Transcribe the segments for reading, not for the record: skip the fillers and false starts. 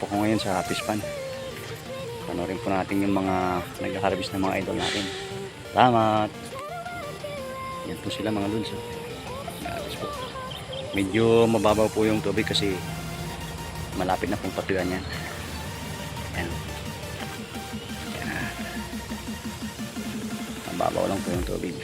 po ko ngayon sa fish pond. Panorin po natin yung mga nag-harvest ng mga idol natin. Salamat! Yan po sila mga lods. Nag-harvest po. Medyo mababaw po yung tubig kasi malapit na pong patuyuan yan. Yan. Yan. Mababaw lang po yung tubig.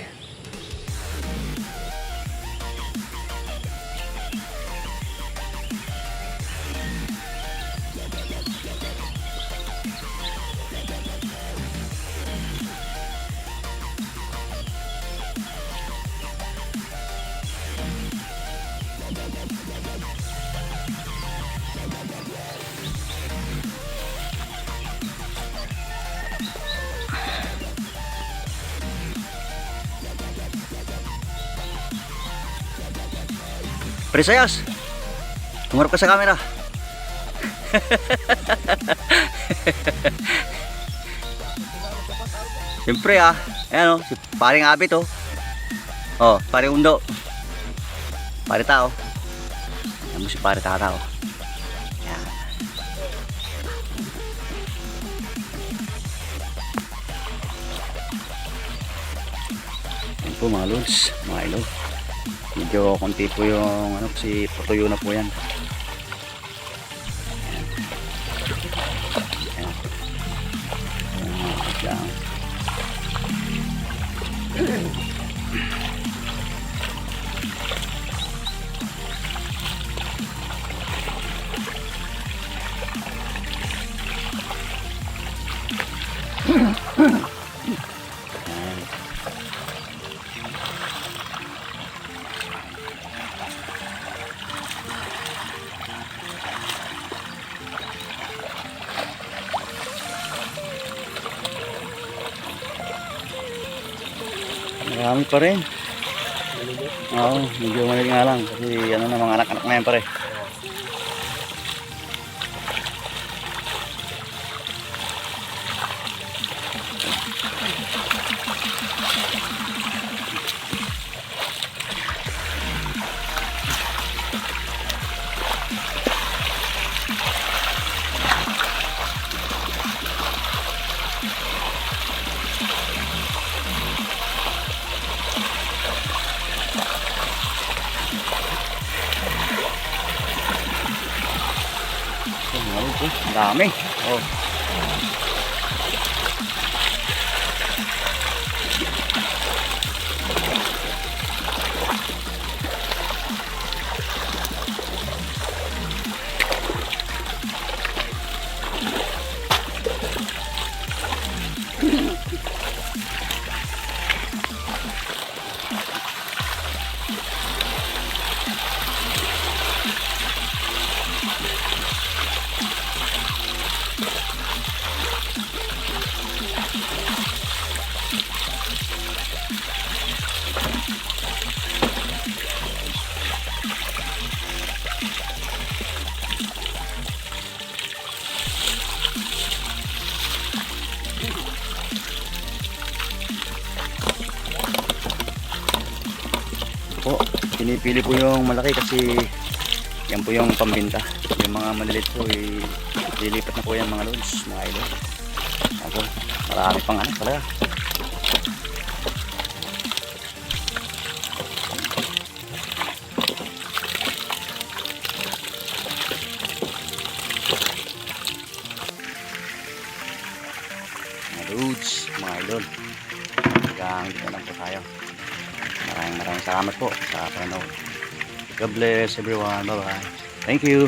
Presayas, tumarap ka sa camera. Siyempre ayan si paring Abit paring Undo, pare tao. Ayan mo si pare tao. Ayan. Ayan po mga lods, mga ilog. Medyo konti po yung kasi patuyo na po yan. Ayan. Ayan. Marami pa rin. Oo, medyo maliit nga lang kasi mga anak-anak na yan pare. Ang dami. Pinipili po yung malaki kasi yan po yung pambinta. Yung mga maliliit po lilipat na po yan mga lods, mga idol. Ako, marami pang talaga. Mga lods, mga idol. Hanggang dito lang po tayo. Maraming salamat po sa panonood. God bless everyone. Bye bye. Thank you.